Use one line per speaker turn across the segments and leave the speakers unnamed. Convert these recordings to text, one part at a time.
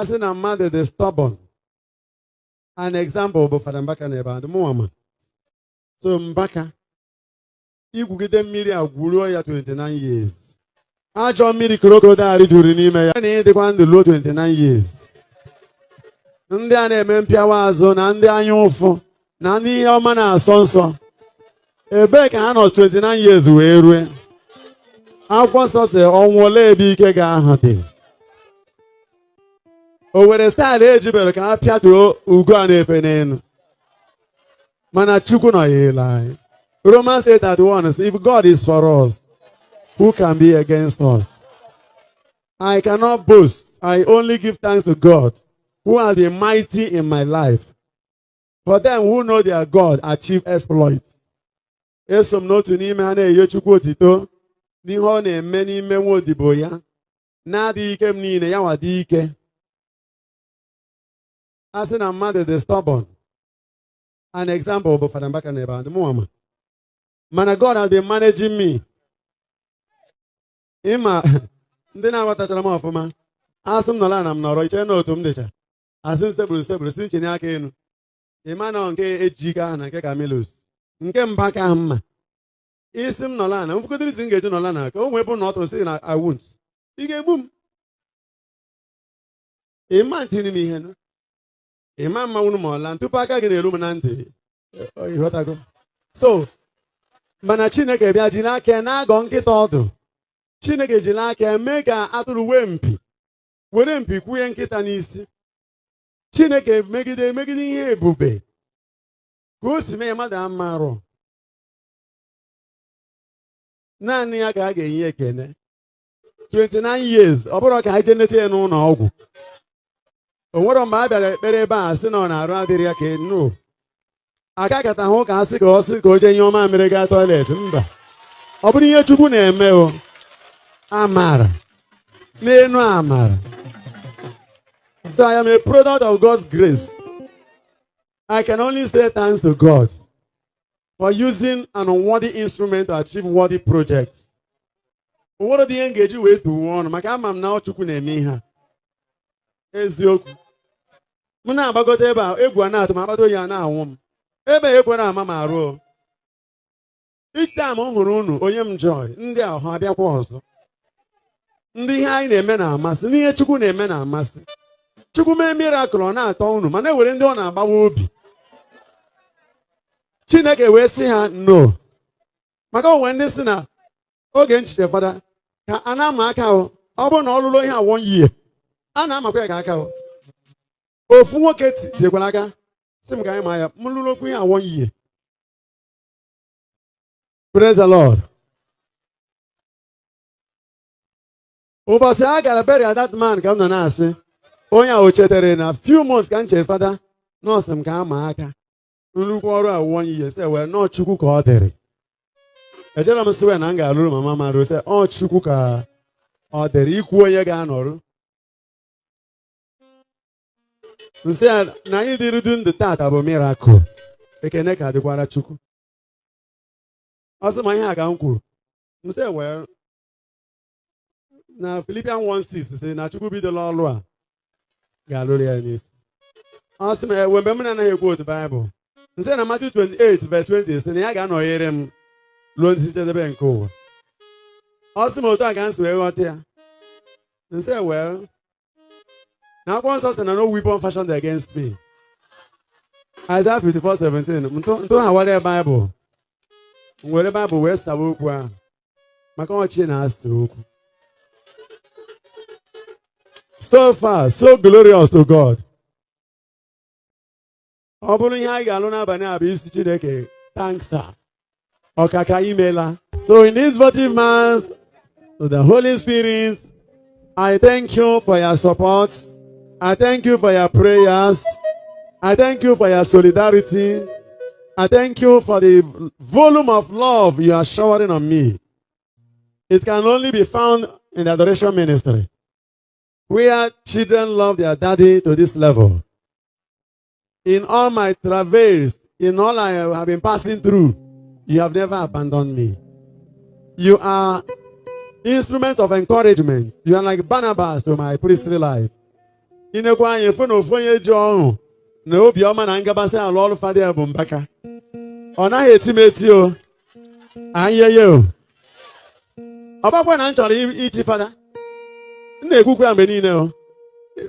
As in a mother, the stubborn. An example of Father Mbaka neba the Muhammad. So Mbaka, Igbo get them mmiri agwuru ya 29 years. Ajọ mmiri crocodile juru n'ime ya. Na edekwa ndụ ruo 29 years. Ndị a na-eme mpịawa azụ na ndị anya ụfụ na ndị ihe ọma na-asọ nsọ. Ebee ka ha nọ 29 years wee rue? Akwụkwọ nsọ sị ọnwụ ole ebe ike ga-ahụ dị. O were staịlụ ejibere ka ha pịatuo ugo a na-efe n'elu. Mana Chukwu nọ ya ele anyị. Romans 8:31 says, if God is for us, who can be against us? I cannot boast. I only give thanks to God, who has been mighty in my life. For them who know their God achieve exploits. Eso m n'otu n'ime ha na-enye Chukwu otito n'ihe ọ na-eme n'ime nwa odibo ya. Na-adịghị ike m niile ya nwa dị ike. A sị na mmadụ dị stubborn. An example of Father Mbaka neba the Muhammad. Mana God has been managing me. Ịma ndị na-aghọtachara m ọfụma. Asị m nọla na m nọrọ iche n'otu m dịcha. Asị nsebụrụ si nchenye aka elu. Ịma na nke Ejike ahụ na nke Camelos. Nke Mbaka ahụ mma. Isi m nọla na mfụkọtiri isi m ga-eji nọla na ka o nwee bụ na ọtụ si na I won't. Ị ga-egbu m. Ịma ntịrị m ihe nụ. Ịma mma unu ma ọla tupu aka gị na-eru m na ntị. Ịghọtago. So, mana Chineke bịa jiri aka na-agọ nkịta ọdụ. Chineke jiri aka mee ka atụrụ wee mpi. Were mpi kwụnye nkịta n'isi. Chineke megide ihe ebube. Ka o si mee mmadụ ama arụ. Naanị ya ka a ga-enye ekene. 29 years, ọ bụrụ ka ha jee nete ya n'ụlọ ọgwụ. O nwere mgbe a bịara ekpere ebe a sị na ọ na-arụ adịrị ya ka enu. Aka kata hụ ka asị ka ọ sị ka o jee nye ọma mere gaa toilet. Mba. Ọ bụrụ ihe Chukwu na-eme o. Amara. N'enu amara. So I am a product of God's grace. I can only say thanks to God for using an unworthy instrument to achieve worthy projects. What dị ihe ga-eji wee tuwe ọnụ maka ama m na Chukwu na-eme ihe. Eziokwu. M na-agbagote ebe a egwu a na-atụ m akpata oyi a na-anwụ m. Ebe ekwere ama m arụ. Each time m hụrụ unu onye m joy ndị a ha abịakwa ọzọ. Ndị ihe anyị na-eme na-amasị, n'ihe Chukwu na-eme na-amasị. Chukwu mee miracle ọ na-atọ unu mana ewere ndị ọ na-agbawa obi. Chineke wee sị ha no. Maka onwe ndị si na oge nchiche fada ka a na-ama aka ọ bụrụ na ọ lụrụ ihe a 1 year. A na-amakwa ya ka aka ọ. Ofu nwoke tiekwara aka sị m ka anyị ma ya m lụrụ okwu ihe a 1 year. Praise the Lord. Ụbọchị a gara bury that man ka m nọ na-asị onye a o chetere na few months ka m chere fada nọọsụ m ka ama aka nnukwu ọrụ a 1 year sị wee nọọ Chukwu ka ọ dịrị. Ejere m sị wee na m ga-alụrụ mama marụ sị ọ Chukwu ka ọ dịrị ikwu onye ga-anọrụ. Nsị na anyị dịrị du ndụ tata bụ miracle. Ekene ka dịkwara Chukwu. Ọ sị ma ihe a ka m kwuru. Nsị wee na Philippians 1:6 sị na Chukwu bidola ọlụ a ga-alụrụ ya n'isi. Ọ sị m mgbe m na-anaghị ekwu otu Baịbụl. Nsị na Matthew 28:20 sị na ya ga-anọnyere m ruo njedebe nke ụwa. Ọ sị m otu a ka m si wee ghọta ya. Nsị wee na akwụkwọ nsọ sị na no weapon fashioned against me. Isaiah 54:17 ntụ ha were Baịbụl. M were Baịbụl wee sawa okwu ahụ maka ọchị na-asị okwu. So far, so glorious to God. Ọ bụrụ ihe anyị ga-alụ n'abalị a bụ isi Chineke thanks sir. Ọkaka imela. So in this votive mass to the Holy Spirit, I thank you for your support. I thank you for your prayers. I thank you for your solidarity. I thank you for the volume of love you are showering on me. It can only be found in the adoration ministry, where children love their daddy to this level. In all my travels, in all I have been passing through, you have never abandoned me. You are instruments of encouragement. You are like Barnabas to my priestly life. inekwa anyị fụ na ofu onye ji ọṅụ na obiọma na ngabasị alụ ọrụ fada bụ Mbaka. Ọ naghị eti m eti o. Anyeye o. Ọ bakwa na m chọrọ iji fada. M na-ekwukwa mgbe niile o.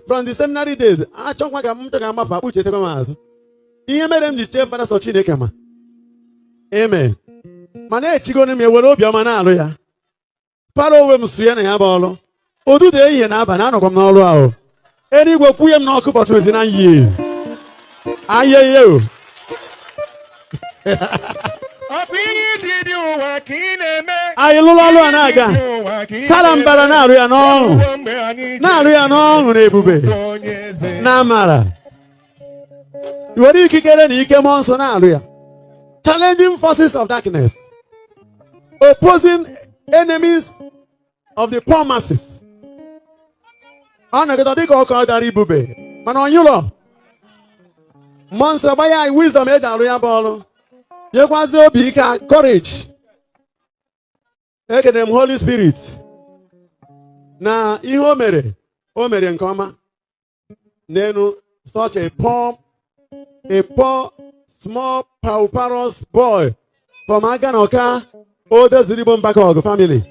From the seminary days, achọkwa ka m chọga mgbapụ akpụchetekwa m azụ. Ihe mere m ji chee fada sọ Chineke ma. Amen. Mana echigoro m ewere obiọma na-alụ ya. Para onwe m sụye na ya bụ ọrụ. Ụtụtụ ehihie na abalị anọkwa m n'ọrụ ahụ. Eluigwe kwụnye m n'ọkụ for 29 years. Ayeye o. Anyị lụrụ ọrụ a na-aga. Sara mbara na-arụ ya n'ọṅụ. Na-arụ ya n'ọṅụ na ebube. Na amara. Iwere ikikere na ike mmụọ nsọ na-arụ ya. Challenging forces of darkness. Opposing enemies of the poor masses. Ọ nọgide dịka ọkọ dara ibube. Mana ọnyụlọ. Mmụọ nsọ gbanye anyị wisdom eji arụ ya bụ ọrụ. Nyekwazi obi ike, courage. Ekenere m Holy Spirit na ihe o mere nke ọma. N'elu such a poor, small, pauperous boy from Aganoka, oldest Igbo Mbaka family.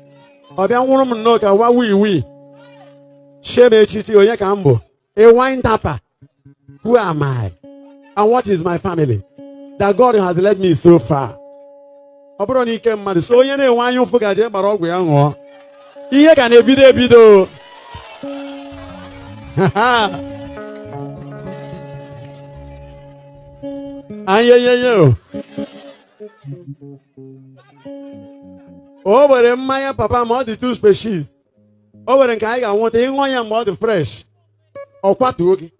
Ọ bịa nwụrụ m nnọọ ka wa wii. Sheme echichi onye ka m bụ. A wine tapper. Who am I? And what is my family? That God has led me so far. Ọ bụrụ na ike mmadụ so onye na-enwe anya ụfụ gaje gbara ọgwụ ya ṅụọ. Ihe ka na-ebido. Ayeyeye o were mmanya papa ma ọ dị two species. O were nke anyị ga-anwụta ịṅụọ ya mgbe ọ dị fresh. Ọ kwatuo gị.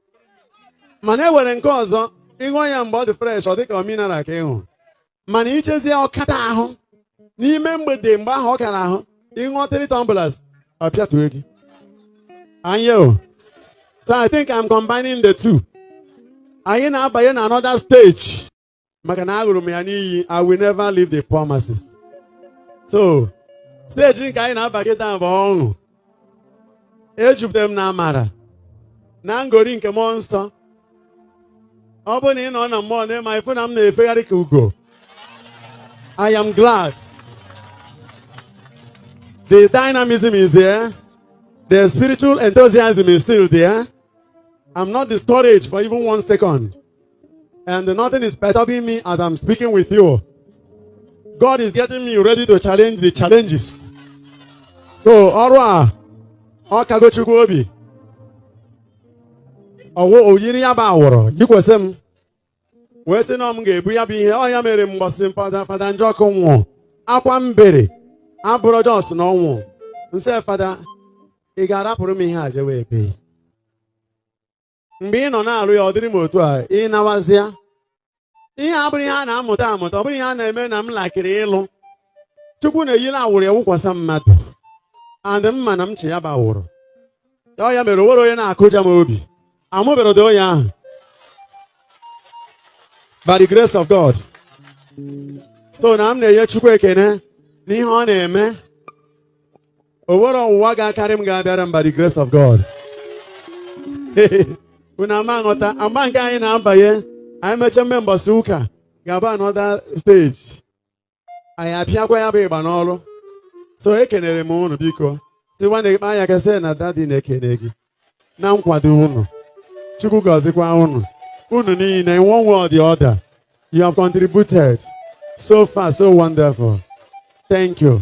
Mana e were nke ọzọ ịṅụọ ya mgbe ọ dị fresh ọ dị ka mineral ka ịṅụ. Mana ichezie ọkata ahụ n'ime mgbede mgbe ahụ ọ kara ahụ ịṅụọ 3 tumblers ọ pịatuo gị. Anye. So I think I'm combining the two. Anyị na-abanye na another stage. Maka na agụrụ m ya n'iyi, I will never leave the poor masses. So, stage nke anyị na-abanye taa bụ ọṅụ. Ejupụtara m na amara. Na ngori nke mmụọ nsọ. Ọ bụ na ị nọ na mmụọ na-ema ifu na m na-efegharị ka ugo. I am glad. The dynamism is there. The spiritual enthusiasm is still there. I'm not discouraged for even 1 second. And nothing is perturbing me as I'm speaking with you. God is getting me ready to challenge the challenges. So, ọrụ a, kago Chukwu obi. Oyiri ya ba awọrọ, yikwesị m. Wee sị na m ga-ebu ya bụ ihe, ọ ya mere m gbasị fada Njọkụ nwụọ. Akwa mbere, abụrụ Jos na ọnwụ. Nsị fada, ị ga-arapụrụ m ihe a jewe ebe. Mgbe ị nọ na-arụ ya ọ dịrị m otu a, ị nawazịa. Ihe abụrụ ihe a na-amụta, ọ bụrụ ihe a na-eme na m lakịrị ịlụ. Chukwu na-eyiri awụrụ ya wụkwasa mmadụ. And mma na m chi ya bụ awụrụ. Ọ ya mere onwere onye na-akụja m obi. Amụbere ụdị onye ahụ. By the grace of God. So na m na-enye Chukwu ekene n'ihe ọ na-eme. O nwere ọnwụnwa ga-akarị m ga-abịara m by the grace of God. Unu ama nghọta, agba nke anyị na-abanye, anyị mechaa mbọsị ụka ga-abụ another stage. Anyị apịakwa ya bụ ịgba n'ọrụ. So ekenere m unu biko. Si nwanne gị anya kesị na dadi na-ekene gị. Na nkwado unu. Chukwu gọzikwa unu. Unu niile, in one way or the other, you have contributed so far, so wonderful. Thank you.